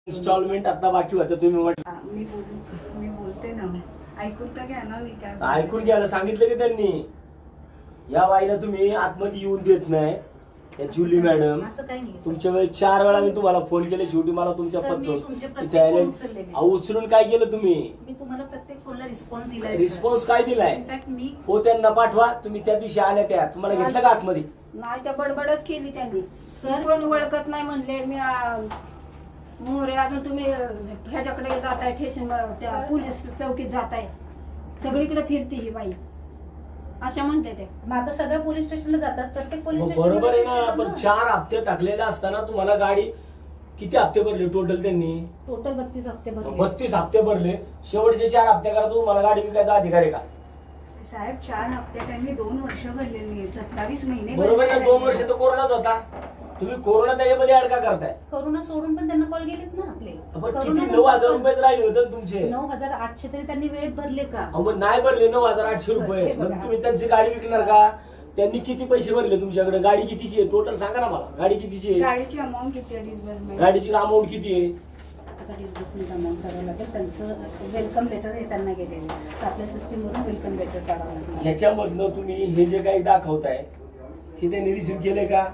Instalment आता बाकी होतं तुम्ही मी बोलते ना, ऐकून तर घ्या ना. मी काय ऐकून घ्यायला सांगितलं की त्यांनी. या बाईला तुम्ही आतमध्ये येऊन देत नाही. त्या जुली मॅडम तुमच्या वेळेस 4 वेळा मी तुम्हाला फोन केले, शेवटी मला तुमच्या उचलून काय केलं तुम्ही? मी तुम्हाला प्रत्येक फोनला रिस्पॉन्स दिलाय. रिस्पॉन्स काय दिलाय? हो त्यांना पाठवा. तुम्ही त्या दिवशी आल्या त्या तुम्हाला घेतलं का आतमध्ये? नाही, त्या बडबडच केली त्यांनी. सर कोण ओळखत नाही म्हणले. मी मोरे अजून तुम्ही ह्याच्याकडे जाताय, स्टेशन त्या पोलीस चौकीत जाताय, सगळीकडे फिरती ही बाई, अशा म्हणते ते. आता सगळ्या पोलीस स्टेशनला जातात, प्रत्येक पोलीस स्टेशन. बरोबर आहे ना, पण 4 हप्ते टाकलेले असताना तुम्हाला गाडी किती हप्ते भरले टोटल? त्यांनी टोटल 32 हप्ते भरले. 32 हप्ते भरले. शेवटचे 4 हप्ते करा तुम्हाला गाडी विकायचा अधिकार आहे का? साहेब 4 हप्ते त्यांनी 2 वर्ष भरलेली, 27 महिने. बरोबर आहे, 2 वर्ष तर कोरोनाच होता. तुम्ही कोरोना त्याच्यामध्ये अडका करताय. कोरोना सोडून पण त्यांना कॉल गेलेत ना आपले. किती 9,000 रुपये राहिले होते तुमचे? 9,800 तरी त्यांनी वेळेत भरले का? मग नाही भरले 9,800 रुपये. मग तुम्ही त्यांची गाडी विकणार का? त्यांनी किती पैसे भरले तुमच्याकडे? गाडी कितीची आहे टोटल सांगा ना मला. गाडी कितीची आहे? गाडीची अमाऊंट किती आहे? गाडीची अमाऊंट किती आहे? आता डिस्बर्समेंट अमाऊंट करावं लागेल. त्यांचं वेलकम लेटर हे त्यांना गेलेलं आहे. आपल्या सिस्टीमवरून वेलकम लेटर काढावं लागेल. ह्याच्यामधनं तुम्ही हे जे काही दाखवताय हे त्यांनी रिसिव्ह केले का?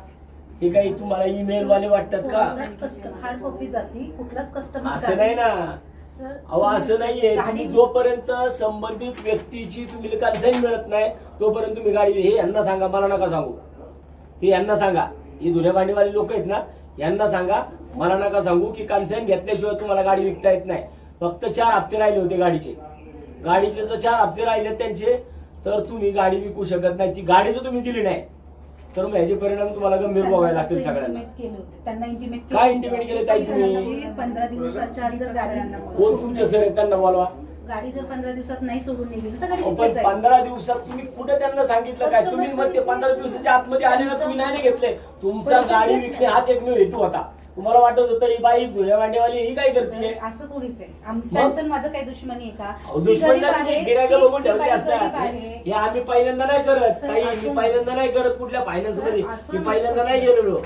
हे काही तुम्हाला ईमेल वाले वाटतात का? हार्ड कॉपी जाती कुठलाच कस्टमर असं नाही ना. अहो असं नाहीये. तुम्ही जोपर्यंत संबंधित व्यक्तीची तुम्ही कन्साईन मिळत नाही तोपर्यंत तुम्ही गाडी हे यांना सांगा, मला नका सांगू. हे यांना सांगा, हे धुण्या भांडीवाले लोक आहेत ना, यांना सांगा, मला नका सांगू की कन्साईन घेतल्याशिवाय तुम्हाला गाडी विकता येत नाही. फक्त 4 हप्ते राहिले होते गाडीचे. गाडीचे जर 4 हप्ते राहिले त्यांचे, तर तुम्ही गाडी विकू शकत नाही. ती गाडी जर तुम्ही दिली नाही तर मग ह्याचे परिणाम तुम्हाला गंभीर भोगावे लागतील सगळ्यांना. त्यांना इंटिमेट काय इंटिमेट केलं ताई तुम्ही? 15 दिवसाच्या आत जर गाडी कोण तुमचे सर आहेत त्यांना बोलवा. गाडी जर 15 दिवसात नाही सोडून नेली तर गाडी पण 15 दिवसात तुम्ही कुठे त्यांना सांगितलं काय? तुम्ही मग ते 15 दिवसाच्या आतमध्ये आले ना, तुम्ही नाही घेतले. तुमचा गाडी विकणे हाच एकमेव हेतू होता. तुम्हाला वाटत होतं ही बाई धुण्या भांडेवाली ही काय करते? असं थोडीच आहे. त्यांचं माझं काही दुश्मनी आहे का? दुश्मन गिरायक बघून ठेवले असतात. हे आम्ही पहिल्यांदा नाही करत काही. मी पहिल्यांदा नाही करत कुठल्या फायनान्स मध्ये. मी पहिल्यांदा नाही गेलेलो.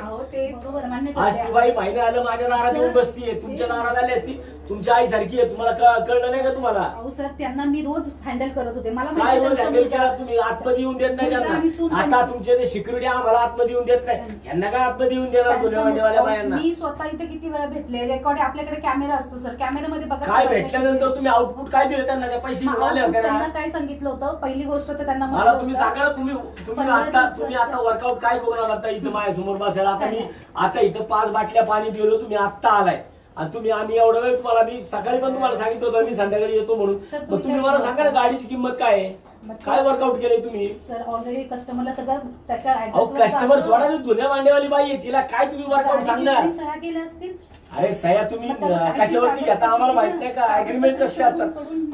आज ती बाई महिने आलं माझ्या दारात येऊन बसतीये. तुमच्या दारात आली असती. तुमच्या आई सारखी आहे. तुम्हाला कळलं नाही का तुम्हाला? अहो सर, त्यांना मी रोज हँडल करत होते. मला काय रोज हँडल केला तुम्ही? आतमध्ये येऊन देत नाही त्यांना. आता तुमचे ते सिक्युरिटी आम्हाला आतमध्ये येऊन देत नाही. यांना काय आतमध्ये येऊन देणार धुण्या भांडेवाल्या बायांना? मी स्वतः इथे किती वेळा भेटले. रेकॉर्ड आपल्याकडे कॅमेरा असतो सर. कॅमेऱ्यामध्ये बघा काय भेटल्यानंतर तुम्ही आउटपुट काय दिलं त्यांना? त्या पैसे मिळाले होते ना? त्यांना काय सांगितलं होतं? पहिली गोष्ट तर त्यांना मला तुम्ही सांगा. तुम्ही आता वर्कआउट काय करून आला इथं माझ्यासमोर बसायला? आता इथं 5 बाटल्या पाणी पिलो. तुम्ही आत्ता आलाय आणि आम्ही एवढा वेळ तुम्हाला, मी सकाळी पण तुम्हाला सांगितलं होतं मी संध्याकाळी येतो म्हणून. मग तुम्ही मला सांगा ना गाडीची किंमत काय आहे? काय वर्कआउट केलंय तुम्ही? सर ऑलरेडी कस्टमरला सगळं त्याच्या कस्टमर सोडा. धुण्या भांडेवाली बाई आहे, तिला काय तुम्ही वर्कआउट सांगणार? सह्या केल्या असतील. अरे सह्या तुम्ही कशावरती घेता आम्हाला माहित नाही का? अग्रीमेंट कसे असतात?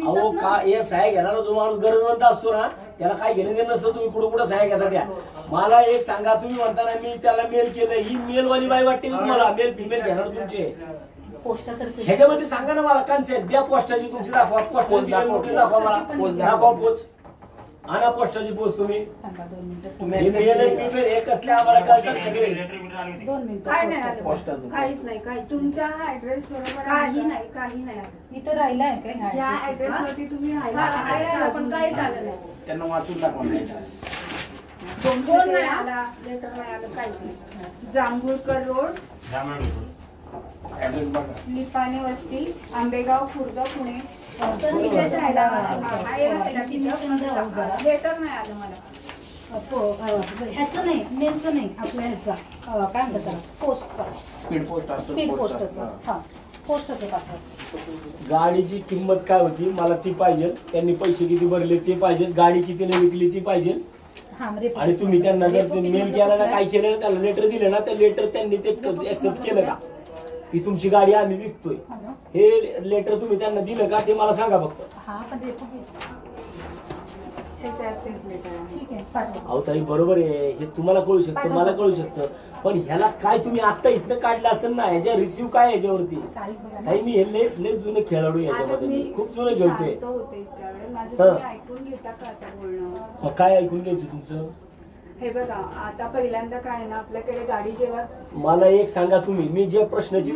अहो का हे सह्या घेणारा जो माणूस गरजवंत असतो ना, त्याला काय घेणं देणं नसतं. तुम्ही कुठं कुठं सह्या घेता त्या? मला एक सांगा, तुम्ही म्हणताना मी त्याला मेल केलं, ही मेलवाली बाई वाटते तुम्हाला? मेल फिमेल घेणार तुमचे ह्याच्यामध्ये सांगा ना मला. कन्सेप्ट द्या पोस्टाची तुमची, दाखवा. पोस्ट दाखवा मला. दाखवा पोच. आणा पोस्टाची पोस्ट तुम्ही. हे कसले आम्हाला कळतात सगळे. 2 मिनिटं. काहीच नाही. काही तुमच्या ऍड्रेस बरोबर काही नाही. इथं राहिला आहे काय? या ऍड्रेस वरती तुम्ही राहिला पण काही झालं नाही. त्यांना वाचून दाखवा. कोण नाही आला, लेटर नाही आलं, काहीच नाही. जांभूळकर रोड, लिपाणे वस्ती, आंबेगाव, खुर्द, पुणे. इथेच राहिला. लेटर नाही आलं मला. ह्याचं नाही, मेलचं नाही, आपल्या ह्याचा काय म्हणतात पोस्टचा. स्पीड पोस्ट असतो. स्पीड पोस्टचा. हा, पोस्टचं पाठवा. गाडीची किंमत काय होती मला ती पाहिजे. त्यांनी पैसे किती भरले ते पाहिजे. गाडी कितीने विकली ती पाहिजे. आणि तुम्ही त्यांना जर मेल केला ना, काय केलं ना, त्याला लेटर दिलं ना, त्या लेटर त्यांनी ते ऍक्सेप्ट केलं का की तुमची गाडी आम्ही विकतोय? हे लेटर तुम्ही त्यांना दिलं का ते मला सांगा फक्त. अहो ताई बरोबर आहे, हे तुम्हाला कळू शकतं, मला कळू शकतं. पण ह्याला काय तुम्ही आता इथनं काढलं असेल ना, ह्याच्या रिसिव्ह काय याच्यावरती? ताई मी हे लय जुने खेळाडू याच्यामध्ये, खूप जुने खेळतोय. काय ऐकून घ्यायचं तुमचं? हे बघा आता पहिल्यांदा काय ना आपल्याकडे गाडी जेव्हा मला एक सांगा तुम्ही, मी जे प्रश्नाची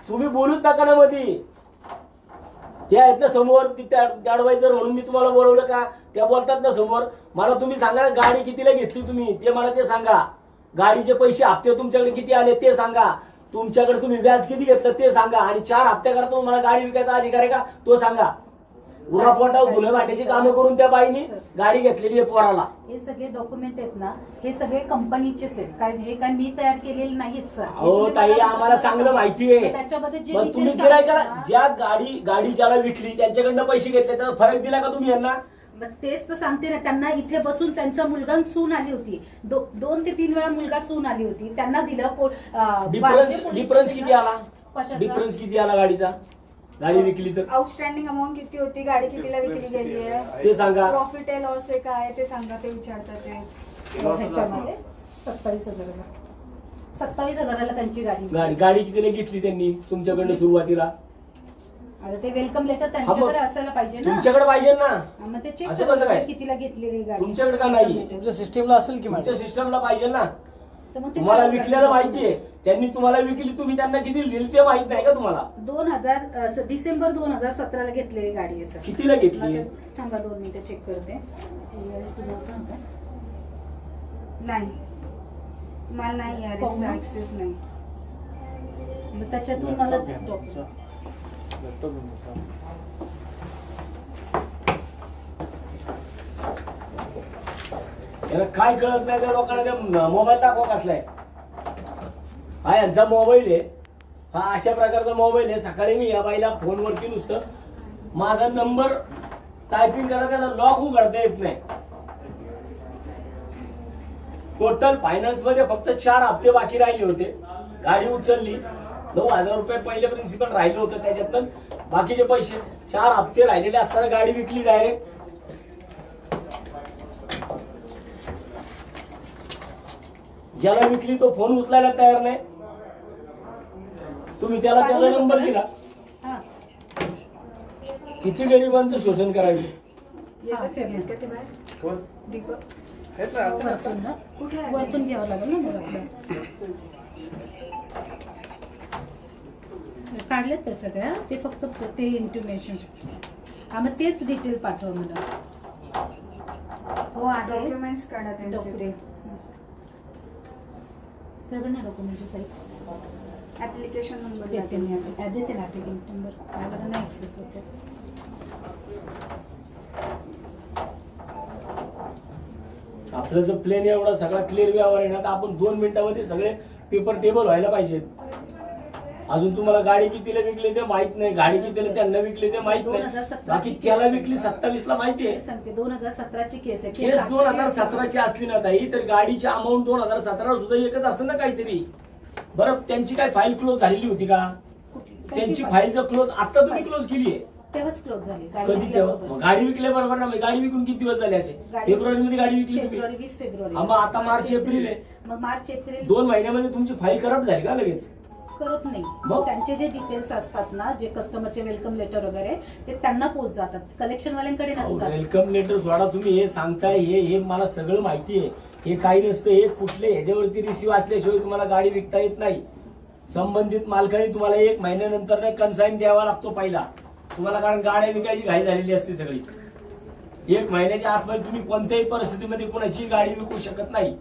तुम्ही बोलूच नका ना मध्ये. त्या आहेत ना समोर, ऍडवायझर म्हणून मी तुम्हाला बोलवलं का? त्या बोलतात ना समोर. मला तुम्ही सांगा ना, गाडी कितीला घेतली तुम्ही ते मला ते सांगा. गाडीचे पैसे हप्ते तुमच्याकडे किती आले ते सांगा. तुमच्याकडे तुम्ही व्याज किती घेतलं ते सांगा. आणि 4 हप्त्याकरता तुम्हाला गाडी विकायचा अधिकार आहे का तो सांगा. उरापोटावर धुणे वाटायची कामं करून त्या बाईनी गाडी घेतलेली आहे पोराला. हे सगळे डॉक्युमेंट आहेत ना, हे सगळे कंपनीचेच आहेत. काय हे काय मी तयार केलेले नाहीत सर. हो ताई, आम्हाला चांगलं माहिती आहे. त्याच्यामध्ये जे मग तुम्ही details गिरायकाला आहेत ना, ज्या गाडी ज्याला विकली त्यांच्याकडनं पैसे घेतले त्याचा फरक दिला का तुम्ही यांना? मग तेच तर सांगते ना, त्यांना इथे बसून त्यांचा मुलगा सून आली होती. 2 ते 3 वेळा मुलगा सून आली होती. त्यांना दिलं डिफरन्स किती आला? डिफरन्स किती आला गाडीचा? गाडी विकली तर आउटस्टँडिंग अमाऊंट किती होती, गाडी कितीला विकली गेली आहे, ते सांगा. प्रॉफिट आहे लॉस आहे काय ते सांगा, ते विचारतात ते. ह्याच्यामध्ये 27,000ला 27,000ला त्यांची गाडी कितीला घेतली त्यांनी तुमच्याकडनं सुरुवातीला? आता ते वेलकम लेटर त्यांच्याकडे असायला पाहिजे ना. तुमच्याकडे पाहिजे ना. मग ते चेक असं कसं काय? कितीला घेतलेली गाडी तुमच्याकडे का नाही? तुमच्या सिस्टीमला असेल की तुमच्या सिस्टमला पाहिजे ना. तर मग ते तुम्हाला काय विकलेलं माहितीये, त्यांनी तुम्हाला विकली, तुम्ही त्यांना किती दिली ते माहित नाही का तुम्हाला? 2000 डिसेंबर 2017ला घेतलेली गाडी आहे सर. कितीला घेतली? थांबा 2 मिनिटं चेक करते. यावेळेस तुझं होतं ना? नाही, मला नाही पाहू ना. ऍक्सेस नाही. मग त्याच्यातून मला याला काय कळत नाही त्या लोकांना? त्या मोबाईल दाखवा कसलाय. हा यांचा मोबाईल आहे, हा अशा प्रकारचा मोबाईल आहे. सकाळी मी या बाईला फोनवरती नुसतं माझा नंबर टायपिंग करा, त्याला लॉक उघडता येत नाही. टोटल फायनान्स मध्ये फक्त 4 हप्ते बाकी राहिले होते. गाडी उचलली, 9,000 रुपये पहिले प्रिन्सिपल राहिलं होतं, त्याच्यातून बाकीचे पैसे 4 हप्ते राहिलेले असताना गाडी विकली डायरेक्ट. ज्याला विकली तो फोन उचलायला तयार नाही. तुम्ही त्याला त्याचा नंबर दिला. हा किती गरिबांचं शोषण करायचं. येत असेल का ते बाहेर? कोण? दीपक हेच ना. वरतून ना, कुठे आहे? वरतून घ्यावं लागेल ना मला आपलं. काढलेत ते सगळ्या, ते फक्त ते इंटिमेशन. हा मग तेच डिटेल पाठव मला. हो आहे डॉक्युमेंट्स काढा त्यांचे ते. सगळं ना डॉक्युमेंटची साईट ऍप्लिकेशन नंबर देते मी. देते ना ऍप्लिकेशन नंबर. माझ्याकडे नाही ऍक्सेस होते. आपलं जर प्लेन एवढा सगळा क्लिअर व्यवहार आहे ना, तर आपण 2 मिनिटांमध्ये सगळे पेपर टेबल व्हायला पाहिजेत. अजून तुम्हाला गाडी कितीला विकली ते माहित नाही, गाडी कितीला त्यांना विकली ते माहित नाही. 2017 बाकी त्याला विकली 27 ला माहिती आहे. सांगते 2017ची केस आहे. केस 2017ची असली ना ताई, तर गाडीची अमाऊंट 2017 सुद्धा एकच असेल ना काहीतरी. बरं, त्यांची काय फाईल क्लोज झालेली होती का? त्यांची फाईल जर क्लोज आता तुम्ही क्लोज केली आहे, तेव्हाच क्लोज झाली. कधी तेव्हा? मग गाडी विकल्या बरोबर ना. गाडी विकून किती दिवस झाले असे? फेब्रुवारी मध्ये गाडी विकली तुम्ही. February 20 February. हा, मग आता मार्च एप्रिल आहे. मग मार्च एप्रिल 2 महिन्यामध्ये तुमची फाईल करप्ट झाली का लगेच? करत नाही. मग? त्यांचे जे डिटेल्स असतात ना, जे कस्टमरचे वेलकम लेटर वगैरे, ते त्यांना पोच जातात, कलेक्शन वाल्यांकडे नसतात. वेलकम लेटर सोडा, तुम्ही हे सांगताय हे मला सगळं माहिती आहे. हे काही नसतं. हे कुठले ह्याच्यावरती रिसिव्ह असल्याशिवाय तुम्हाला गाडी विकता येत नाही. संबंधित मालकाने तुम्हाला 1 महिन्यानंतर कन्साईन द्यावा लागतो पहिला तुम्हाला, कारण गाड्या विकायची घाई झालेली असते सगळी. 1 महिन्याच्या आतमध्ये तुम्ही कोणत्याही परिस्थितीमध्ये कोणाची गाडी विकू शकत नाही.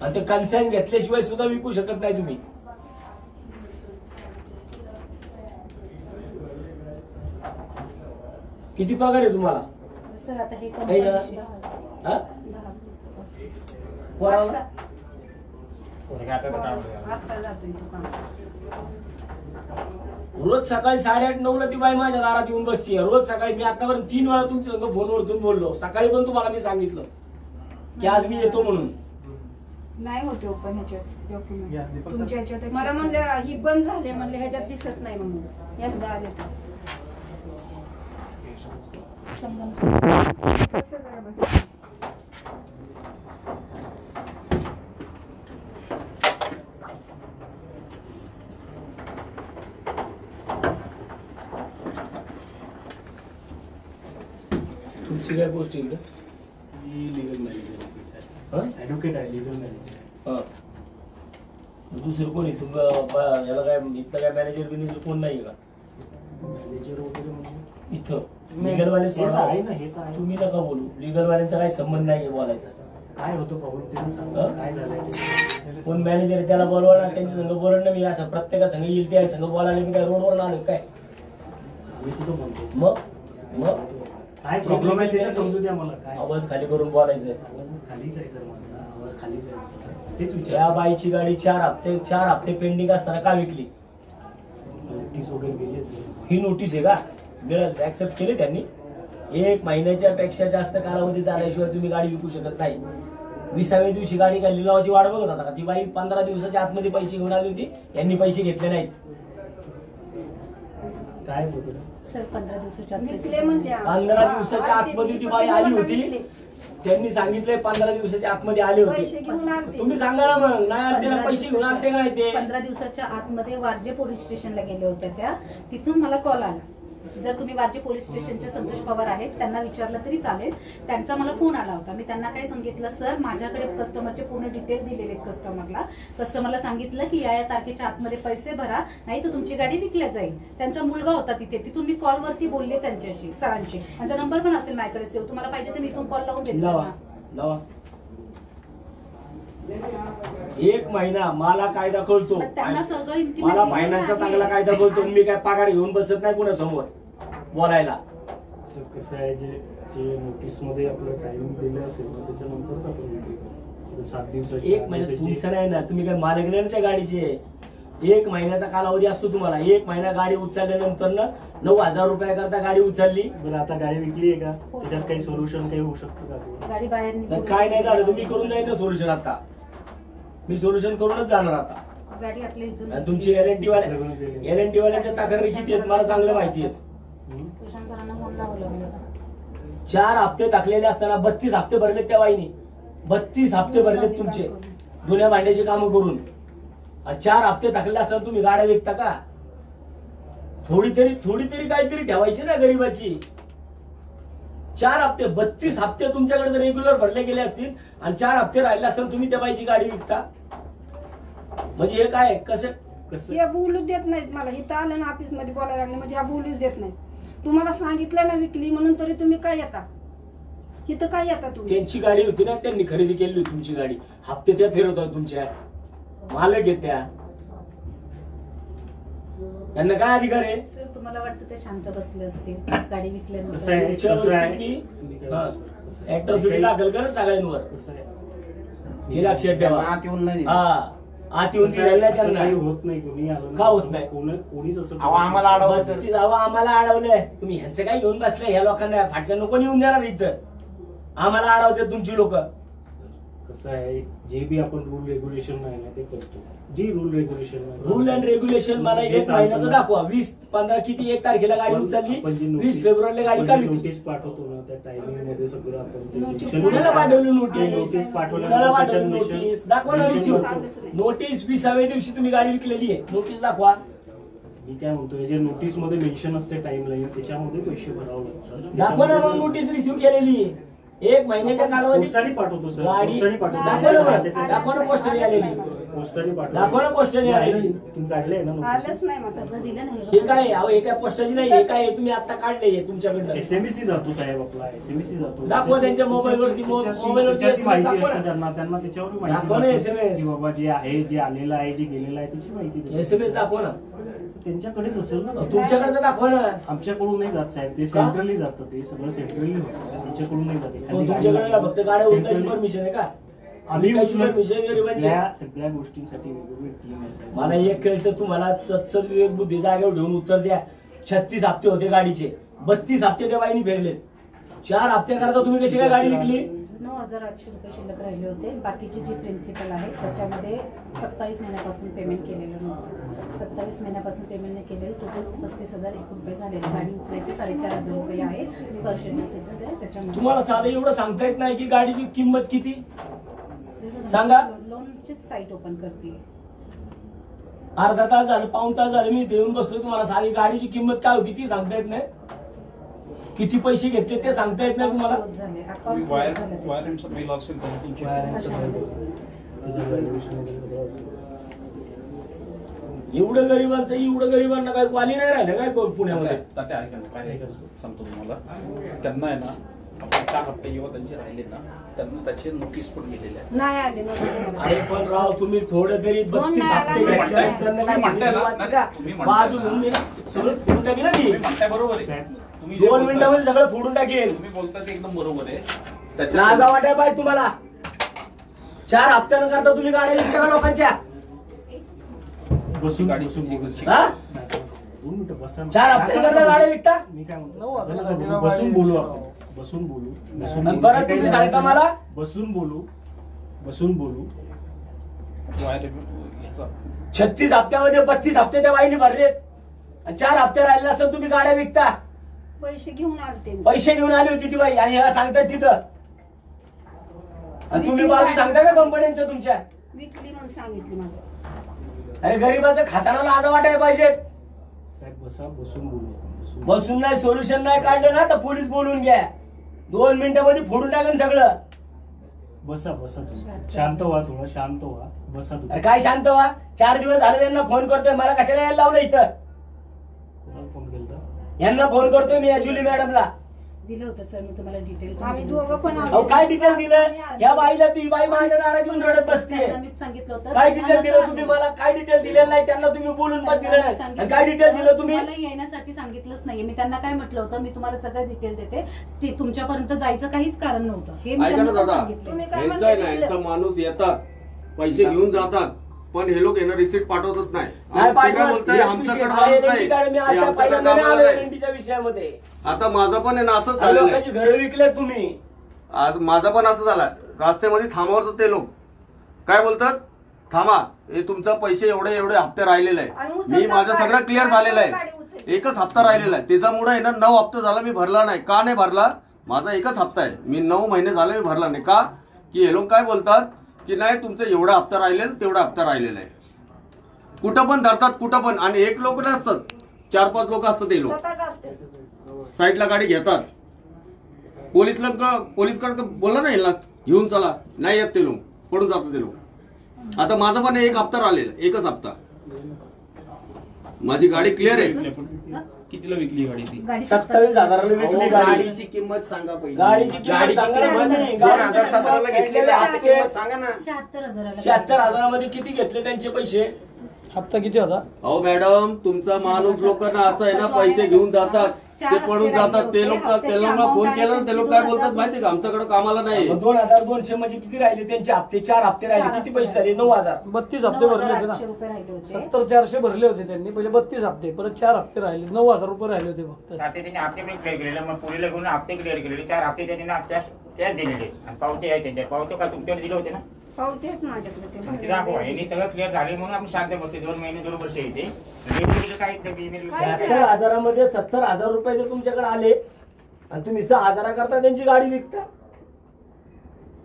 आणि ते कन्साईन घेतल्याशिवाय सुद्धा विकू शकत नाही तुम्ही. किती पगार आहे तुम्हाला? सर आता हे हे जरा- कंपनी हा? पोराला? आता जातोय तो काम. रोज सकाळी 8:30-9 ला ती बाई माझ्या दारात येऊन बसतीये. रोज सकाळी मी आतापर्यंत 3 वेळा तुमच्या संग फोनवरतून बोललो. सकाळी पण तुम्हाला मी सांगितलं की आज मी येतो म्हणून. नाही होते ओपन ह्याच्यात या, डॉक्युमेंट दीपक सर. तुमच्या ह्याच्यात मला म्हणले ही बंद झाली, म्हणले ह्याच्यात दिसत नाही म्हणून एकदा आले तर. तुमची काय गोष्ट इकडे? ऍडव्होकेट आहे, लिगल मॅनेजर. हा. दुसरं कोणी याला काय इथं काय मॅनेजर बिनेजर कोण नाही का मॅनेजर वगैरे म्हणजे इथं लीगल वाले हे तर सोडा. आहे ना, हे तर आहे. तुम्ही नका बोलू, लीगल वाल्यांचा काही संबंध नाही बोलायचा. काय होतं प्रॉब्लेम ते सांगा, काय झालं? कोण मॅनेजर आहे त्याला बोलवा ना, त्यांच्या संघ बोलणं ना. मी असं प्रत्येका संघ येईल त्या संघ बोलायला मी काय रोडवर आलो काय? मी कुठं म्हणतो मग काय प्रॉब्लेम आहे ते समजू द्या मला. काय आवाज खाली करून बोलायचं. आवाज खालीच आहे सर माझा, आवाज खालीच आहे माझा. तेच त्या विचार. बाईची गाडी 4 हप्ते पेंडिंग असताना का विकली? नोटीस वगैरे दिली असेल. ही नोटीस आहे का मिळाल ऍक्सेप्ट केले त्यांनी? 1 महिन्याच्या पेक्षा जास्त कालावधी झाल्याशिवाय तुम्ही गाडी विकू शकत नाही. 20व्या दिवशी गाडी काय लिलावाची वाट बघत होता का? ती बाई 15 दिवसाच्या आतमध्ये पैसे घेऊन आली होती, यांनी पैसे घेतले नाहीत. काय बोलतो? सर 15 दिवसाच्या आत विकले म्हणजे 15 दिवसाच्या आतमध्ये ती बाई आली होती, त्यांनी सांगितले 15 दिवसाच्या आतमध्ये आले पैसे होते. घेऊन आलते. तुम्ही सांगा ना मग, नाही आले त्याला पैसे घेऊन आणते काय ते? 15 दिवसाच्या आतमध्ये वारजे पोलीस स्टेशनला गेले होते त्या. तिथून मला कॉल आला, जर तुम्ही वारजे पोलीस स्टेशनचे संतोष पवार आहेत त्यांना विचारलं तरी चालेल. त्यांचा मला फोन आला होता. मी त्यांना काय सांगितलं, सर माझ्याकडे कस्टमरचे पूर्ण डिटेल दिलेले आहेत कस्टमरला सांगितलं की या तारखेच्या आतमध्ये पैसे भरा, नाही तर तुमची गाडी विकल्या जाईल. त्यांचा मुलगा होता तिथे, तिथून मी कॉलवरती बोलले त्यांच्याशी, सरांशी. त्यांचा नंबर पण असेल माझ्याकडे सेव्ह, तुम्हाला पाहिजे तर मी इथून कॉल लावून देते लावा त्यांना. लावा. 1 महिना मला कायदा कळतो, पण त्यांना सगळं intimate मला दिलेलं फायनान्सचा आहे. चांगला कायदा कळतो. मी काय पगार घेऊन बसत नाही कुणा समोर बोलायला. सर कसं आहे, जे नोटीस मध्ये आपलं टायमिंग दिलं असेल ना त्याच्यानंतरच आपण विक्री करू. 7 दिवसाची 1 महिना तुमचं नाही ना, तुम्ही काय मालक नाही ना त्या गाडीचे. 1 महिन्याचा कालावधी असतो तुम्हाला. 1 महिना गाडी उचलल्यानंतर ना 9,000 रुपयाकरता गाडी उचलली. बरं आता गाडी विकली आहे का? हो. त्याच्यात काही सोल्युशन काही होऊ शकतं का? गाडी बाहेर तर निघून- काय नाही झालं तुम्ही करून जाईल ना सोल्युशन. आता मी सोल्युशन करूनच जाणार आता. गाडी आपल्या इथून आणि तुमची LNT वाल्यांच्या तक्रारी किती आहेत मला चांगलं माहिती आहे. कृष्ण सरांना फोन लावला मी. 4 हप्ते टाकलेले असताना 32 हप्ते भरलेत त्या बाईने. 32 हप्ते भरलेत तुमचे जुन्या भांड्याची कामं करून. आणि 4 हप्ते टाकलेले असताना तुम्ही गाड्या विकता का? थोडी तरी काहीतरी ठेवायची ना गरीबाची. 4 हप्ते 32 हप्ते तुमच्याकडे रेग्युलर भरले गेले असतील आणि 4 हप्ते राहिले असताना तुम्ही त्या बाईची गाडी विकता. म्हणजे हे काय कसं? हे बोलूच देत नाहीत मला. इथं आलं ना ऑफिस मध्ये बोलायला लागले म्हणजे हा बोलूच देत नाही. तुम्हाला सांगितलं ना विकली म्हणून, तरी तुम्ही काय येता इथं? काय येता तुम्ही? त्यांची गाडी होती ना, त्यांनी खरेदी केली होती तुमची गाडी. हप्ते त्या फिरवतात तुमच्या, मालक आहेत त्या. त्यांना काय अधिकार आहे? सर तुम्हाला वाटतं ते शांत बसले असतील गाडी कसं विकल्यानंतर? आहे, कसं आहे? तुम्ही ऍट्रॉसिटी दाखल करा सगळ्यांवर. कसं आहे? हे लक्षात ठेवा. आत येऊन नाही दिलं. हा आत येऊन कसं दिलेलं नाही आहे, असं काही त्यांना. होत नाही. कोणी आलं ना का होत असं, नाही? कोणीच असं अहो, आम्हाला अडवलं तर 32 अहो, आम्हाला अडवलंय. तुम्ही ह्यांचं काय घेऊन बसले? ह्या लोकांना फाटक्या कोणी येऊन देणार इथं? आम्हाला अडवते तुमची लोक. कसं आहे, जे बी आपण रूल रेग्युलेशन नाही ना ते करतो. जी rule regulation rule and regulation मला जे 1 महिन्याचं चालतं. दाखवा. 20, 15 किती 1 तारखेला गाडी उचलली, 20 फेब्रुवारीला गाडी का विकली? नोटीस पाठवतो ना त्या टायमिंग मध्ये सगळं आपण ते नोटीस mention कुणाला करतो. पाठवली ते नोटीस? नोटीस कुणाला पाठवल्यानंतर पाठवली त्याच्यात नोटीस? दाखवा ना mention रिसिव्ह. करतो. नोटीस 20व्या दिवशी तुम्ही गाडी विकलेली आहे, नोटीस दाखवा. मी काय म्हणतोय, जे नोटीस मध्ये मेन्शन असते टाइम लाईन त्याच्यामध्ये पैसे भरावे लागतात. दाखवा ना मग नोटीस रिसिव्ह केलेली आहे. 1 महिन्याच्या कालावधीत पोस्टाने पाठवतो सर. गाडी पोस्टाने पाठवतो. दाखवा ना मग. त्याच्यात- दाखवा ना पोस्टरी आलेली. पोस्टाने पाठवतो. दाखवा ना पोस्टरी आलेली. तुम्ही काढले ना आलंच नाही मला. सगळं दिलं नाही हे काय अहो, हे काय पोस्टाची नाही, हे काय तुम्ही आता काढले तुमच्याकडनं. एसएमएसी जातो साहेब आपला, एसएमएसी जातो. दाखवा त्यांच्या मोबाईलवरती, मोबाईलवरती त्याची SMS माहिती दाखवा असते ना. त्यांना त्याच्यावर दाखवा ना माहिती SMS. जाते की बाबा जे आहे, जे आलेलं आहे, जे गेलेलं आहे त्याची माहिती देते. SMS दाखवा ना. त्यांच्याकडेच असेल ना ते. तुमच्याकडचं दाखवा ना. आमच्याकडून नाही जात साहेब, ते सेंट्रली जातं. ते सगळं सेंट्रली होतं, तुमच्याकडून नाही जाते. मग तुमच्याकडे का फक्त गाड्या उचलायची परमिशन आहे का? आम्ही काही परमिशन गरीबांची. सगळ्या गोष्टींसाठी वेगवेगळी टीम आहे साहेब. मला एक कळतं, तुम्हाला सत्सद विवेक बुद्धी जागेवर ठेवून उत्तर द्या. 36 हप्ते होते गाडीचे, 32 हप्ते त्या बाईनी फेडले. 4 हप्ते करता तुम्ही कशी काय गाडी विकली? 9,800 रुपये शिल्लक राहिले होते. बाकीचे जे प्रिन्सिपल आहे त्याच्यामध्ये 27 महिन्यापासून पेमेंट केलेलं नव्हतं. 27 महिन्यापासून पेमेंट नाही केलेलं. टोटल 35,001 रुपये झालेले. गाडी उचलायचे 4,500 रुपये आहे. स्पर्श मेसेज त्याच्यामध्ये तुम्हाला साधं एवढं सांगता येत नाही की गाडीची किंमत किती? सांगा. लोनचीच साईट ओपन करते. अर्धा तास झालं, पाऊण तास झालं मी इथे येऊन बसलो. तुम्हाला सारी गाडीची किंमत काय होती ती सांगता येत नाही. किती पैसे घेतले ते सांगता येत नाही तुम्हाला? Close झाले, account वायर close झाले. वायरचा बिल असेल तर तुमची वायरिंगचं बिल, त्याचं व्हॅल्युएशन वगैरे सगळं असेल. एवढं गरिबांना काय वाली नाही राहिलं काय पुण्यामध्ये? तात्या ऐका ना, काय सांगतो तुम्हाला. त्यांना आहे ना आपण 4 हप्ते जेव्हा त्यांचे राहिले ना त्यांना त्याचे नोटीस पण गेलेले आहे. नाही आले नव्हते. अरे पण राव तुम्ही थोडं तरी 32 हप्ते तुम्ही घेतले आहेत, त्यांना काय म्हणताय ना, वाचलं का? तुम्ही म्हणताय बाजू ना. घेऊन मी सगळं फोडून टाकीन ना मी. तुम्ही म्हणताय बरोबर आहे. तुम्ही जे 2 बोलताय- मिनिटामध्ये सगळं फोडून टाकेन. तुम्ही बोलताय ते एकदम बरोबर आहे. लाजा वाटाय पाहिजे तुम्हाला. 4 हप्त्यानं करता तुम्ही गाड्या विकता का लोकांच्या? बसून गाडी बसून बोलू. हा? नाही, 2 मिनिटं बसा. 4 हप्त्यानं करता गाड्या विकता? मी काय म्हणतो, बसून बोलू आपण. बसून बोलू. बसून आणि बोलू. परत तुम्ही सांगता मला बसून बोलू. बसून बोलू. वायर ह्याचा 36 हप्त्यामध्ये 32 हप्ते त्या बाईने भरलेत आणि 4 हप्ते राहिले असं तुम्ही गाड्या विकता. पैसे घेऊन आलते. पैसे घेऊन आली होती ती बाई आणि ह्याला सांगताय तिथं. आणि तुम्ही बाजू सांगता का कंपन्यांच्या तुमच्या? विकली म्हणून सांगितली मला. अरे गरीबाचं खाताना लाजा वाटायला पाहिजेत. साहेब बसा, बसून बोलू आपण. बसून बसून नाही, सोल्युशन नाही काढलं ना तर पोलीस बोलून घ्या. 2 मिनिटांमध्ये फोडून टाकेन सगळं. बसा बसा तुम्ही. शांत व्हा, थोडं शांत व्हा. बसा अरे तुम्ही. काय शांत व्हा. 4 दिवस झाले त्यांना फोन करतोय. मला कशाला यायला लावलं इथं? कोणाला फोन केलता? यांना फोन करतोय मी जुली मॅडमला. दिलं होतं सर मी तुम्हाला डिटेल. आम्ही दोघं पण अहो काय डिटेल दिलं? या बाईला ती बाई माझ्या दारात येऊन रडत बसते. मीच सांगितलं होतं. काय डिटेल दिलं तुम्ही मला? काय डिटेल दिलेलं नाही त्यांना तुम्ही बोलून पण दिलं नाही. आणि काय डिटेल दिलं तुम्ही? मला येण्यासाठी सांगितलंच नाहीये. मी त्यांना काय म्हटलं होतं, मी तुम्हाला सगळं डिटेल देते. ते तुमच्यापर्यंत जायचं काहीच कारण नव्हतं. हे मी ऐका ना त्यांना पण दादा, सांगितलं. तुम्ही काय यांचा आहे ना म्हणले? यांचा माणूस येतात, पैसे घेऊन जातात, पण हे लोक यांना रिसिट पाठवतच नाही. नाही आणि ते काय पाठवत. बोलताय, हेच आमच्याकडे विषय. माणूस हा, नाही, LNT मी आज हे काय आमच्याकडे पहिल्यांदा नाही कामाला आलो नाही. LNT च्या विषयामध्ये. आता माझं पण आहे ना असंच आणि झालेलं लोकांची आहे. घरं विकले तुम्ही. आज माझा पण असं झालं, रस्त्यामध्ये थांबवतात ते लोक, काय बोलतात, थांबा हे तुमचा पैसे एवढे एवढे हप्ते राहिलेले आणि आहे. उचलतात मी माझं सगळं गाडी. क्लिअर झालेलं गाडी आहे. उचलली. एकच हप्ता राहिलेला आहे. त्याच्यामुळे आहे ना 9 हप्ता झाला मी भरला नाही. का नाही भरला? माझा एकच हप्ता आहे. मी 9 महिने झाले मी भरला नाही. का? की हे लोक काय बोलतात की नाही तुमचं एवढा हप्ता राहिलेला, तेवढा हप्ता राहिलेला आहे. कुठं पण धरतात, कुठं पण. आणि एक लोक नसतात, 4-5 लोक असतात. ते लोक 7-8 असते. साईडला गाडी घेतात. पोलीसकडे बोलला नाही ना घेऊन चला, नाही येत ते लोक, पडून जातात ते लोक. आता माझा पण एक हप्ता राहिलेला, एकच हप्ता. माझी गाडी क्लिअर आहे. कितीला विकली गाडी ती? गाडी 27,000ला विकली गाडी. गाडीची किंमत सांगा पहिली. गाडीची किंमत सांगा ना बंदी. 2017 ला घेतलेली आता किंमत सांगा ना. 76,000 76,000 मध्ये किती घेतले त्यांचे पैसे? हप्ता किती होता? अहो मॅडम, तुमचा माणूस लोकांना असं आहे ना, पैसे घेऊन जातात, ते पडून जातात. ते लोक फोन केला ना, ते लोक काय बोलतात माहितीये का, आमच्याकडे कामाला नाही. 2,200 म्हणजे किती राहिले त्यांचे हप्ते? 4 हप्ते राहिले. किती पैसे झाले? 9,000. 32 हप्ते भरले होते ना. 9,800 रुपये राहिले होते. 70,400 भरले होते त्यांनी. पहिले 32 हप्ते, परत 4 हप्ते राहिले. 9,000 रुपये राहिले होते फक्त. हप्ते त्यांनी हप्ते पण क्लिअर केलेले. मग पुढील घेऊन हप्ते क्लिअर केलेले. 4 हप्ते त्यांनी ना कॅश दिलेले आणि पावते आहे त्यांच्या. पावते का तुमच्याकडे दिले होते ना? पावते आहेत माझ्याकडे ते ते दाखवा. यांनी सगळं क्लिअर झाले म्हणून आपण शांत बसते. 2 महिने 2 वर्ष येते. काय ईमेल 76,000 मध्ये 70,000 रुपये जर तुमच्याकडे आले आणि तुम्ही 6,000 करता त्यांची गाडी विकता.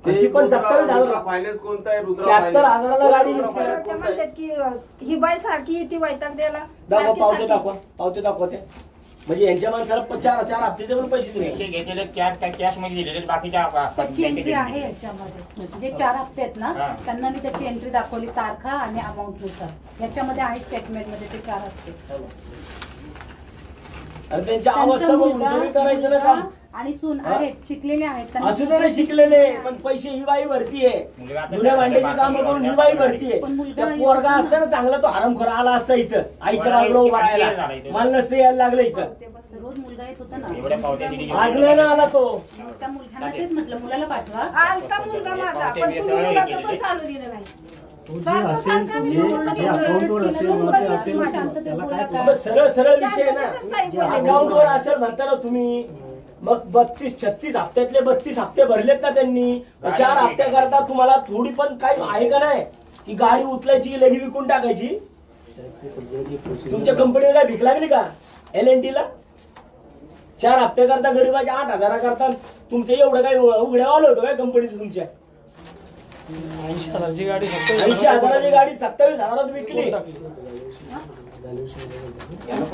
ती पण 27,000. फायनान्स कोणता आहे? रुद्रा 76,000 गाडी रुद्रा विकता. फायनान्स ते कोणता आहे? म्हणतात की ही बाई सारखी ती वैताग द्यायला. दाखवा, सारखी- पावते सारखी. दाखवा. पावते दाखवा ते. म्हणजे यांच्या माणसाला 4 हप्त्याचे पण पैसे दिले. पैसे घेतलेले कॅश मध्ये दिलेले. बाकीच्या त्याची एंट्री आहे याच्यामध्ये. जे 4 हप्ते आहेत ना, हा. त्यांना मी त्याची एंट्री दाखवली, तारखा आणि अमाऊंट नुसार. याच्यामध्ये आहे स्टेटमेंट मध्ये ते 4 हप्ते. आणि त्यांच्या त्यांचा अवस्था बघून मुलगा तुम्ही करायचं ना काम. मुलगा आणि सून आहेत, शिकलेले आहेत. त्यांना असू दे ना शिकलेले, पण पैसे ही बाई भरतीये. मुलगा आता जुन्या भांड्याची कामं करून ही बाई भरतीये. पण मुलगा त्या पोरगा असता ना चांगला, तो हरामखोर आला असता इथं आईच्या बाजूला उभा राहायला. मला नसतं यायला लागलं इथं. रोज मुलगा येत होता ना. एवढ्या पावत्या दिली. आज नाही ना आला तो. मग त्या मुलग्यांना तेच म्हटलं, मुलाला पाठवा. आलता मुलगा माझा, पण तुम्ही मुलाचं पण चालू दिलं नाही. तो जे असेल, जे अकाउंटवर असेल ना, ते असेल ना, त्याला काय शांततेत मग सरळ सरळ विषय आहे शांततेतच ना. नाही. अकाउंटवर असेल म्हणता ना तुम्ही. मग 32-36 हप्त्यातले 32 हप्ते भरलेत ना त्यांनी. 4 हप्त्या करता तुम्हाला थोडी पण काही आहे का नाही की गाडी उचलायची लगी विकून टाकायची? ते सगळं जे procedure- तुमच्या कंपनीला काय भीक लागली का LNT ला? 4 हप्ते करता गरीबाच्या 8,000 करता तुमचं एवढं काय उघड्या आलं होतं काय कंपनीचं तुमच्या? 80,000ची गाडी 80,000ची गाडी 27,000 विकली.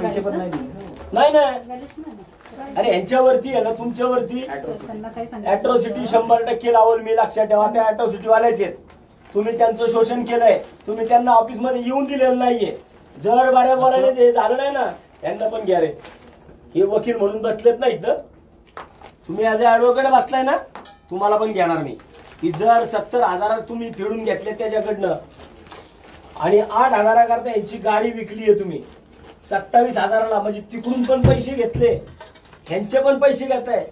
पैसे पण नाही दिले. नाही नाही व्हॅल्यूशन नाही ना. अरे यांच्यावरती आहे ना तुमच्यावरती सर, त्यांना काय सांगितलं? अॅट्रॉसिटी 100% लावल मी. लक्षात ठेवा त्या अॅट्रॉसिटी वाल्याचे आहेत. तुम्ही त्यांचं शोषण केलंय. तुम्ही त्यांना ऑफिसमध्ये येऊन दिलेलं नाहीये. जर बऱ्या बोलायला ते झालं नाही ना यांना पण घ्या रे. हे वकील म्हणून बसलेत ना इथं. तुम्ही ॲज अ ॲडव्होकेट बसलाय ना तुम्हाला पण घेणार मी की जर 70,000 तुम्ही फेडून घेतले त्याच्याकडनं आणि 8,000 करता यांची गाडी विकली आहे तुम्ही 27,000ला म्हणजे तिकडून पण पैसे घेतले ह्यांचे पण पैसे घेताय.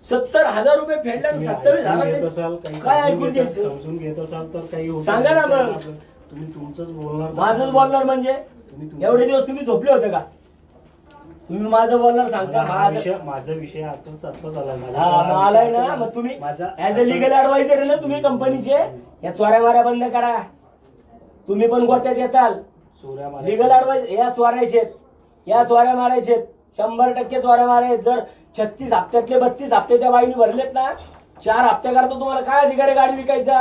70,000 रुपये फेडल्या तुम्ही ऐकून घेत 27,000 असाल, काही काय समजून ऐकून घेत- घ्यायचं? समजून घेत असाल तर काही होत सांगा ना नाही. मग. तुम्ही तुमचंच बोलणार. माझंच बोलणार म्हणजे एवढे दिवस तुम्ही झोपले होते का? तुम्ही माझं बोलणार सांगता माझा विषय आताच आला. हा आलाय ना मग तुम्ही ऍज अ लिगल ऍडवायझर आहे ना तुम्ही कंपनीचे. या चोऱ्या माऱ्या बंद करा. तुम्ही पण गोत्यात येताल. लिगल ऍडवाइस या चोरायचे या चोऱ्या मारायचे 100% चोऱ्या मारायचे. जर 36 हप्त्यातले 32 हप्ते त्या बाईने भरलेत ना 4 हप्त्या करता तुम्हाला काय अधिकार आहे गाडी विकायचा?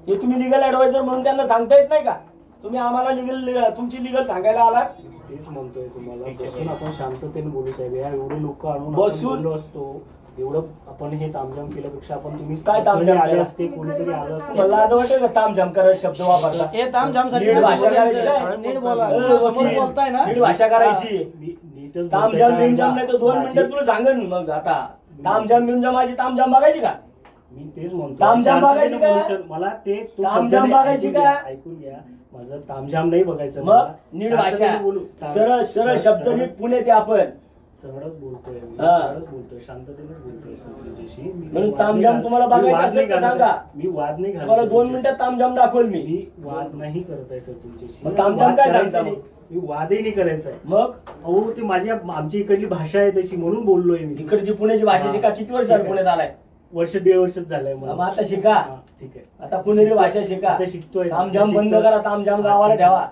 हे तुम्ही लिगल ऍडवायझर म्हणून त्यांना सांगता येत नाही का? तुम्ही आम्हाला लिगल तुमची लिगल सांगायला आलात. तेच म्हणतोय तुम्हाला बसून आपण शांततेने बोलू साहेब. या एवढे लोक आणून बसून- बोललो असतो. एवढं आपण हे तामझाम केल्यापेक्षा आपण तुम्ही काय तामझाम आले केलं? असते कोणीतरी आलं असतं. मला आज वाटेल का तामझाम करायचा शब्द वापरला. हे तामझामसाठी नीट भाषा बोलायचं. करायची नीट बोला. काय? समोर बोलताय ना नीट भाषा करायची. नीटच तामझाम बोलतोय बिमझाम साहेब. नाही तर 2 मिनिटात तुला सांगन मग आता. तामझाम बिमझाम माझी तामझाम बघायची का? मी तेच म्हणतो तामझाम बघायची शांततेने का? बोलू सर. मला ते तो तामझाम शब्द नाही. बघायची ऐकून का? घ्या, ऐकून घ्या. माझं तामझाम नाही बघायचं. मग मला. नीट शांततेने भाषा बोलू. सरळ सरळ शब्द नीट पुण्यात या आपण. सरळच बोलतोय मी. हा. सरळच बोलतोय. शांततेनेच बोलतोय सर तुमच्याशी. मी म्हणून वाद नाही तामझाम घालत. तुम्हाला मी बघायचं वाद असेल नाही तर घालत. सांगा. मी वाद नाही घालत. तुम्हाला 2 मिनिटात तामझाम दाखवल मी. मी वाद नाही करत आहे सर तुमच्याशी. मग तामझाम वाद काय करायचा सांगता नाही. मग? मी वादही नाही करायचा आहे. मग अहो ते आमची इकडली भाषा आहे तशी म्हणून बोललोय मी. इकडची पुण्याची भाषा शिका. किती वर्ष झाली पुण्यात आलाय? 1.5 वर्षच झालंय मला. मग आता शिका. हा, ठीक आहे. आता पुणेरी भाषा शिका. आता शिकतोय. तामझाम बंद शिकतोय. करा. तामझाम हा, गावाला ठीक आहे. ठेवा.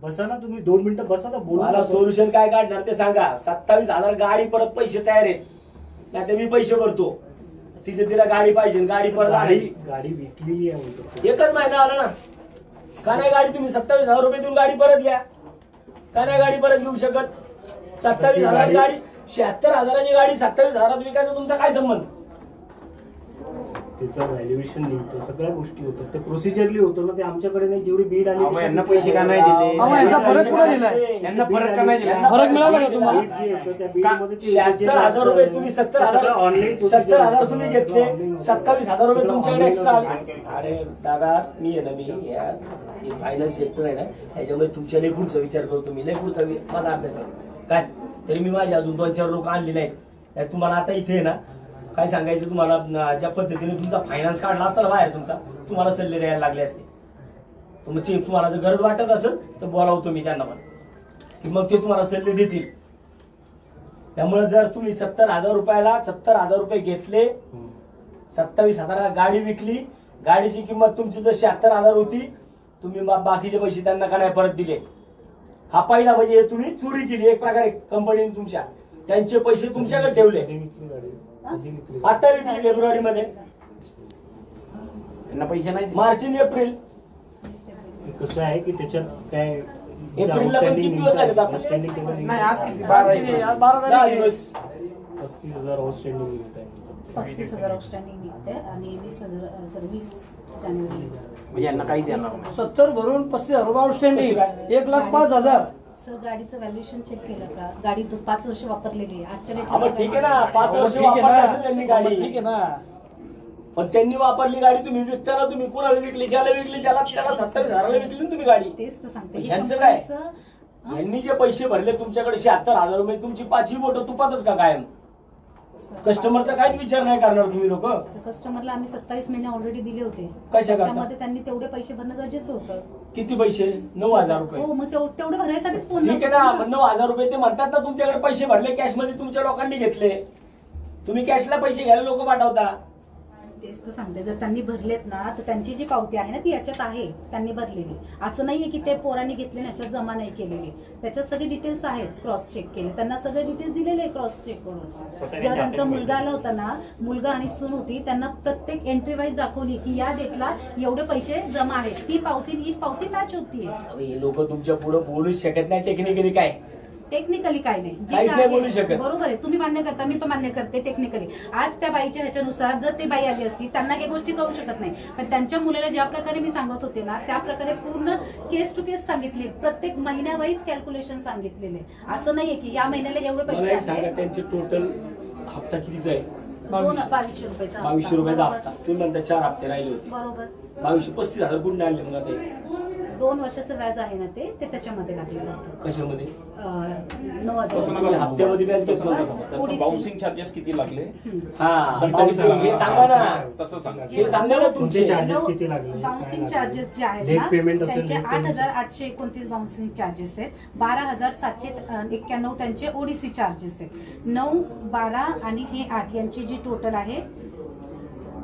बसा ना तुम्ही 2 मिनिटं बसा ना बोलू मला नका. सोल्युशन काय काढणार ते सांगा. 27,000 गाडी परत पैसे तयार आहेत. नाही तर मी पैसे भरतो. तिला गाडी पाहिजे. गाडी परत आणायची. गाडी विकलेली आहे म्हणतो. एकच महिना आला ना. का नाही गाडी तुम्ही 27,000 रुपये देऊन गाडी परत घ्या. का नाही गाडी परत घेऊ शकत? 27,000 गाडी 76,000ची गाडी 27,000 विकायचा तुमचा काय संबंध? त्याचं व्हॅल्युएशन निघतं. सगळ्या गोष्टी होतात. ते प्रोसिजरली होतं ना. ते आमच्याकडे नाही. जेवढी बीड आली अहो, यांना पैसे का नाही दिले? अहो, यांचा फरक कुठे दिलाय? यांना फरक का नाही दिला? फरक मिळाला का तुम्हाला? बीड जे येतं त्या बीडमध्ये ते 76,000 रुपये तुम्ही 70,000 ऑनलाईन 70,000 तुम्ही घेतले. 27,000 रुपये तुमच्याकडे एक्स्ट्रा आले. अरे दादा मी आहे ना मी फायनान्स सेक्टर आहे ना त्याच्यामुळे तुमच्या लई पुढचा विचार करतो. मी लई पुढचा माझा अभ्यास आहे काय. तरी मी माझे अजून 2-4 लोक आणले नाही. तुम्हाला आता इथे आहे ना काय सांगायचं तुम्हाला ज्या पद्धतीने तुमचा फायनान्स काढला असता ना बाहेर तुमचा तुम्हाला सल्ले द्यायला लागले असते. तुम्हाला जर गरज वाटत असेल तर बोलावतो मी त्यांना पण की मग ते तुम्हाला सल्ले देतील. त्यामुळे जर तुम्ही 70,000 रुपयाला 70,000 रुपये घेतले 27,000 गाडी विकली. गाडीची किंमत तुमची जर 76,000 होती तुम्ही बाकीचे पैसे त्यांना का नाही परत दिले. हा पहिला म्हणजे तुम्ही चोरी केली एक प्रकारे कंपनीने तुमच्या. त्यांचे पैसे तुमच्याकडे ठेवले. आता विकली फेब्रुवारी मध्ये. त्यांना पैसे नाही दिले. मार्च आणि एप्रिल. कसं आहे की त्याच्यात काय एप्रिलला पण किती दिवस झाले आता? नाही आज किती 12 आहे. आज 12 10 तारीख आहे. दिवस. 35,000 आउटस्टँडिंग निघत आहे. 35,000 आउटस्टँडिंग निघते आणि 20 जानेवारी. म्हणजे यांना काहीच येणार नाही. 70 भरून 35,000 रुपये आउटस्टँडिंग. 1,05,000. सर गाडीचं व्हॅल्युएशन चेक केलं का? गाडी 5 वर्ष वापरलेली आहे. आजच्या हा, मग ठीक आहे ना 5 वर्ष ठीक आहे वापरली ना. असेल त्यांनी गाडी. ठीक आहे ना. पण त्यांनी वापरली गाडी तुम्ही विकताना तुम्ही कुणाला विकली ज्याला विकली त्याला 27,000 विकली ना तुम्ही गाडी. तेच तर सांगते. मग हे ह्यांचं काय? कंपनीचं- यांनी जे पैसे भरले तुमच्याकडे 76,000 रुपये तुमची 5ही बोट तुपातच का कायम? कस्टमरचा काहीच विचार नाही करणार तुम्ही लोक. कस्टमरला आम्ही 27 महिने ऑलरेडी दिले होते. कशा करता? त्याच्यामध्ये त्यांनी तेवढे पैसे भरणं गरजेचं होतं. किती पैसे? 9,000 रुपये. हो मग तेवढे भरायसाठीच फोन ठीक आहे ना. मग 9,000 रुपये ते म्हणतात ना तुमच्याकडे पैसे भरले कॅश मध्ये तुमच्या लोकांनी घेतले. तुम्ही कॅशला पैसे घ्यायला लोक पाठवता. तेच तर सांगते, जर त्यांनी भरलेत ना तर त्यांची जी पावती आहे ना ती याच्यात आहे, त्यांनी भरलेली. असं नाहीये की ते पोरांनी घेतले याच्यात जमा नाही केलेली, त्याच्यात सगळे डिटेल्स आहेत, क्रॉस चेक केले, त्यांना सगळे डिटेल्स दिलेले आहे क्रॉस चेक करून. जेव्हा त्यांचा मुलगा आला होता ना, मुलगा आणि सून होती, त्यांना प्रत्येक एंट्री वाईज दाखवली की या डेटला एवढे पैसे जमा आहेत, ती पावती मॅच होतीये. हे लोक तुमच्या पुढे बोलूच शकत नाही टेक्निकली काय, टेक्निकली काय नाही, जे काहीच काय नाही आहे, बोलू शकत. बरोबर आहे, तुम्ही मान्य करता, मी पण मान्य करते. टेक्निकली आज त्या बाईच्या ह्याच्यानुसार जर ती बाई आली असती, त्यांना काही गोष्टी कळू शकत नाही, पण त्यांच्या मुलाला ज्या प्रकारे मी सांगत होते ना त्या प्रकारे पूर्ण केस टू केस सांगितली, प्रत्येक महिन्यावाईज कॅल्क्युलेशन सांगितलेले. असं नाहीये की या महिन्याला एवढे मला पैसे एक सांगा, आहेत. त्यांचे टोटल हप्ता कितीचा आहे? 2200 रुपयाचा 2200 रुपयाचा बरोबर. हप्ता. तुम्ही म्हणता 4 हप्ते राहिले होते, बरोबर. 2200 35,000 कुठून आणले मग आता हे? 2 वर्षाचं व्याज आहे ना ते त्याच्यामध्ये लागलेलं होतं. कशामध्ये? 9,000 हप्त्यामध्ये व्याज घेत नव्हतं. पुढे बाउन्सिंग चार्जेस किती लागले हा bouncing हे सांगा ना, तसं सांगा. हे सांगा ना तुमचे तुमचे. चार्जेस किती लागले? बाउन्सिंग चार्जेस जे आहेत लेट ना पेमेंट असेल, त्यांचे लेट पेमेंट. 8,829 बाउन्सिंग चार्जेस आहेत, 12,791 त्यांचे ओडीसी चार्जेस आहेत, 9, 12 आणि हे 8 यांची जी टोटल आहे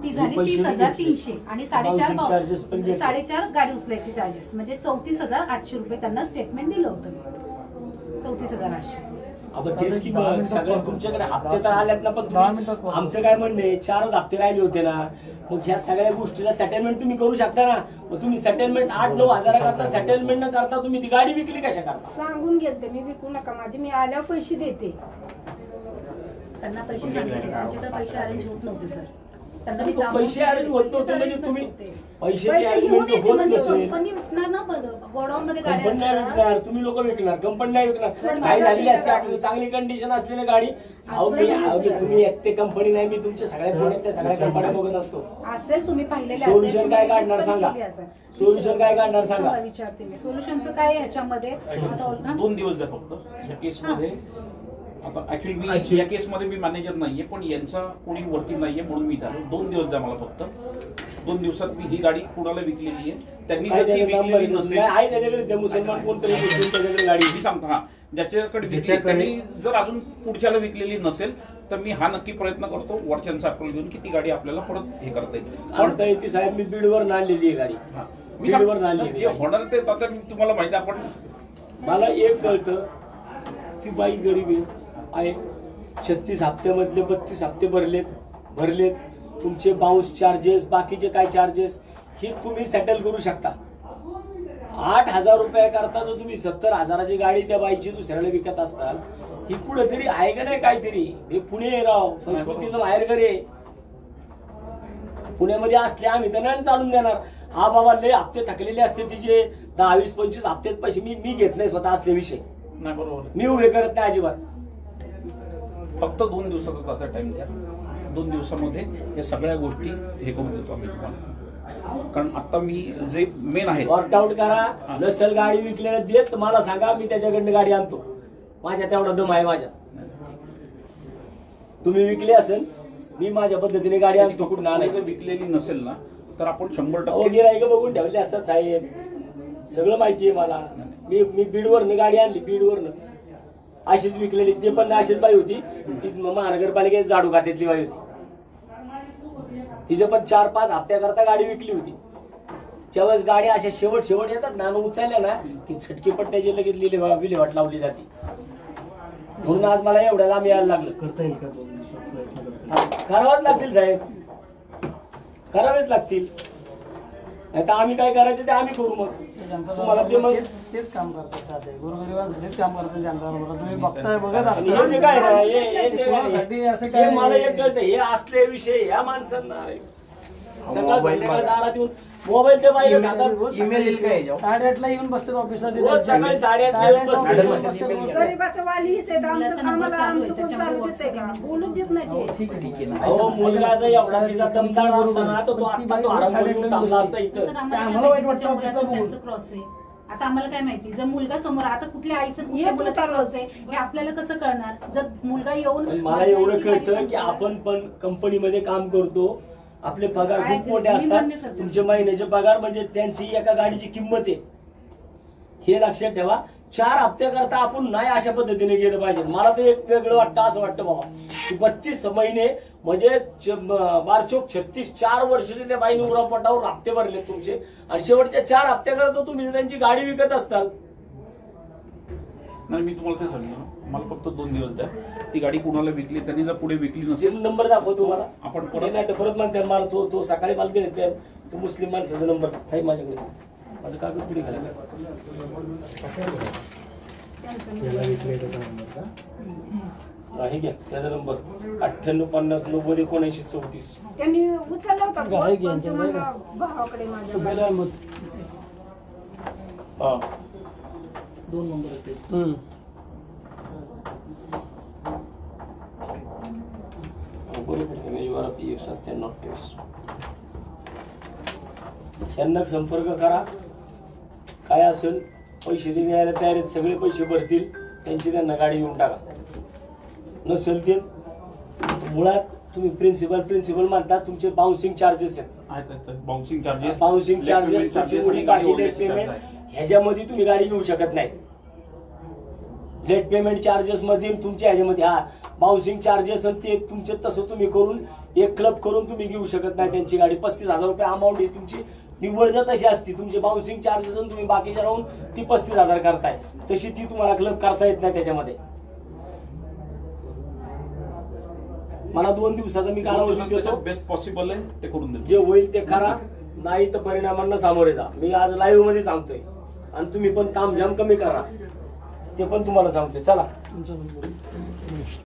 ती झाली पैसे 30,300 आणि Bouncing charges पण घेतले. 4.5 गाडी उचलायचे चार्जेस, म्हणजे 34,800 रुपये त्यांना स्टेटमेंट दिलं होतं मी. 34,800. आपण तेच की मग सगळं तुमच्याकडे हप्ते तर आल्यात ना, पण तुम्ही- आमचं काय म्हणणं आहे, 4च हप्ते राहिले होते ना, मग ह्या सगळ्या गोष्टीला सेटलमेंट तुम्ही करू शकता ना. मग तुम्ही सेटलमेंट 8-9 हजार करता, सेटलमेंट न करता तुम्ही ती गाडी विकली कशा करता? सांगून गेलते मी विकू नका माझी, मी आल्यावर पैसे देते. त्यांना पैसे सांगितले, त्यांच्याकडे पैसे अरेंज होत नव्हते सर. त्यांना मी पैसे अरेंज होत नव्हते म्हणजे तुम्ही पैशाची पैसे अरेंजमेंट घेऊन होत येते नसेल, कंपनी विकणार ना, गोडाऊन मध्ये कंपनी गाड्या नाही असतात. विकणार, तुम्ही लोक विकणार, कंपनी नाही विकणार. पण काय झालेली माझ्या असते आपली चांगली कंडिशन असलेली गाडी. अहो असं नाही अहो, सर. तुम्ही एक ते कंपनी नाही, मी तुमच्या सगळ्या पुण्यात त्या सगळ्या कंपन्या बघत असतो. असेल तुम्ही पाहिलेले सोल्युशन काय काढणार सांगा, सोल्युशन काय काढणार सांगा. विचारते मी, सोल्युशनचं काय आहे ह्याच्यामध्ये? आता 2 दिवस द्या फक्त या केसमध्ये. आता ऍक्च्युली मी या केसमध्ये मी मॅनेजर नाहीये, पण यांचा कोणी वरती नाहीये म्हणून मी झालो. 2 दिवस द्या मला फक्त. 2 दिवसात मी ही गाडी कुणाला विकलेली आहे, त्यांनी काय जर ती त्याचं विकलेली number नसेल, नाही, आहे त्याच्याकडे ते मुसलमान कोणतरी विकतील त्याच्याकडे गाडी. मी सांगतो हा, ज्याच्याकडे विकली ज्याच्याकडे- त्यांनी जर अजून पुढच्याला विकलेली नसेल तर मी हा नक्की प्रयत्न करतो वरच्यांचा अप्रूव्हल घेऊन की ती गाडी आपल्याला परत हे करता येईल. आणता येते साहेब, मी बीडवर आणलेली आहे गाडी. हा, मी बीडवर आणली जे होणार ते आता तुम्हाला माहिती आहे. आपण मला एक कळतं की बाई गरीब आहे, 36 हप्त्यामधले 32 हप्ते भरलेत. तुमचे बाउन्स चार्जेस, बाकीचे काय चार्जेस हे तुम्ही सेटल करू शकता. 8,000 रुपये करता जर तुम्ही 70,000ची गाडी त्या बाईची दुसऱ्याला विकत असताल, ही कुठेतरी आहे का नाही काहीतरी. हे पुणे आहे राव, संस्कृतीचं माहेरघर आहे. पुण्यामध्ये असले आम्ही तर नाही चालून देणार. हा बाबा लय हप्ते थकलेले असते तिचे 10, 20, 25 हप्तेच पैसे मी घेत नाही स्वतः असले विषय, नाही बरोबर, मी उभे करत नाही अजिबात. फक्त 2 दिवसाचा आता टाइम द्या. 2 दिवसामध्ये या सगळ्या गोष्टी हे करून देतो आम्ही तुम्हाला. कारण आता मी जे मेन आहे वर्कआउट करा. नसेल गाडी विकलेलं देत मला सांगा, मी त्याच्याकडनं गाडी आणतो. माझ्या तेवढा दम आहे माझ्या. तुम्ही विकले असेल, मी माझ्या पद्धतीने गाडी आणतो. कुठून आणायचं? विकलेली नसेल ना तर आपण 100% गिराईक बघून ठेवले असतात साहेब, सगळं माहिती आहे मला. मी बीडवरनं गाडी आणली, बीडवरनं अशीच विकलेली. ते पण अशीच बाई होती, ती महानगरपालिकेत झाडू खात्यातली बाई होती. तिचे पण 4-5 हप्त्याकरता गाडी विकली होती. ज्यावेळेस गाडी अशा शेवट येतात ना, उचलल्या ना की झटकी पट्ट्याची लगेच विल्हेवाट लावली जाते. म्हणून आज मला एवढ्या लांब यायला लागलं. करता येईल का 2 दिवसात प्रयत्न करता? करावंच लागतील साहेब, करावेच लागतील. नाही तर आम्ही काय करायचं ते आम्ही करू. मग तुम्हाला ते मग तेच काम करतात, गोरगरिबांसाठीच काम करतात जनताबरोबर. तुम्ही बघताय, बघत आणि हे जे काय ना, हे जे काय कोणासाठी असं हे काय मला एक कळतं, हे असले विषय ह्या माणसांना सकाळ संध्याकाळ दारात येऊन मोबाईल ते बाहेर जातात. ईमेल येईल का याच्यावर? 8:30ला येऊन बसतात ऑफिसला. रोज सकाळी 8:30 येऊन बसतात. गरीबाचं वाली हेच आहे, मुलाचा नंबर आम्हाला चालू आहे, आमचं कोण त्याच्यामुळे चालू देतंय का? बोलूच देत नाही ते. ठीक आहे ना. अहो मुलगा जर एवढा तिचा दमदार असताना तो आता तो आराम करून थांबला असता इथं. सर, आम्हाला काय आम्हाला वाईट माहिती वाटतं त्याच्या ऑफिसला मुलाचं त्यांचं क्रॉस आहे. आता आम्हाला काय माहिती, जर मुलगा समोर, आता कुठल्या आईचं कुठल्या येत मुलाचा होता क्रॉस आहे हे आपल्याला कसं कळणार? जर मुलगा येऊन पण मला माझ्या एवढं आईची गाडी कळतं की सांगतो, आपण पण कंपनीमध्ये काम करतो, आपले पगार काय खूप मोठे मी असतात. मान्य करते. तुमचे महिन्याचे पगार म्हणजे त्यांची एका गाडीची किंमत आहे, हे लक्षात ठेवा. 4 हप्त्याकरता आपण नाही अशा पद्धतीने गेलं पाहिजे. मला तर एक वेगळं वाटतं, असं वाटतं बाबा 32 महिने म्हणजे 12-36 4 वर्षाचे त्या बाईने उरापटावर हप्ते भरले तुमचे, आणि शेवटच्या 4 हप्त्याकरता तुम्ही त्यांची गाडी विकत असताल. नाही, मी तुम्हाला ते सांगितलं, मला फक्त 2 दिवस द्या. ती गाडी कुणाला विकली, त्यांनी जर पुढे विकली नसेल, नंबर दाखव तुम्हाला. आपण परत नाही तर परत म्हणते मला तो सकाळी मला दिले तो मुस्लिम माणसाचा नंबर आहे माझ्याकडे. माझं कागद पुढे घाला. याला विकले त्याचा नंबर का? आहे घ्या त्याचा नंबर 9850901934. त्यांनी उचलला होता गाडी फोन, पण घ्यायची नाही तुम्हाला भावाकडे माझ्या सुबेल अहमद हा 2 नंबर आहेत ते. बरोबर युआर PX 9728. त्यांना संपर्क करा. काय असेल पैसे द्यायला तयार आहेत, सगळे पैसे भरतील, त्यांची त्यांना गाडी घेऊन टाका. नसेल ते मुळात तुम्ही प्रिन्सिपल म्हणता, तुमचे बाउन्सिंग चार्जेस आहेत. बाउन्सिंग चार्जेस, बाउन्सिंग चार्जेस तुमची उडी बाकी लेट पेमेंट ह्याच्यामध्ये तुम्ही गाडी घेऊ शकत नाही. लेट पेमेंट चार्जेस मध्ये तुमच्या ह्याच्यामध्ये बाउन्सिंग चार्जेस ते तुमचे तसं तुम्ही करून एक क्लब करून तुम्ही घेऊ शकत नाही त्यांची गाडी. 35,000 रुपये अमाऊंट ही तुमची निव्वळ जर तशी असती, तुमचे बाउन्सिंग चार्जेस तुम्ही बाकीच्या राहून ती 35,000 करताय, तशी ती तुम्हाला क्लब करता येत नाही त्याच्यामध्ये. मला 2 दिवसाचा मी कालावधी देतो, बेस्ट पॉसिबल आहे ते करून देतो. जे होईल ते करा, नाही तर परिणामांना सामोरे जा. मी आज लाईव्ह मध्ये सांगतोय, आणि तुम्ही पण तामझाम कमी करा ते पण तुम्हाला सांगतोय. चला तुमचा नंबर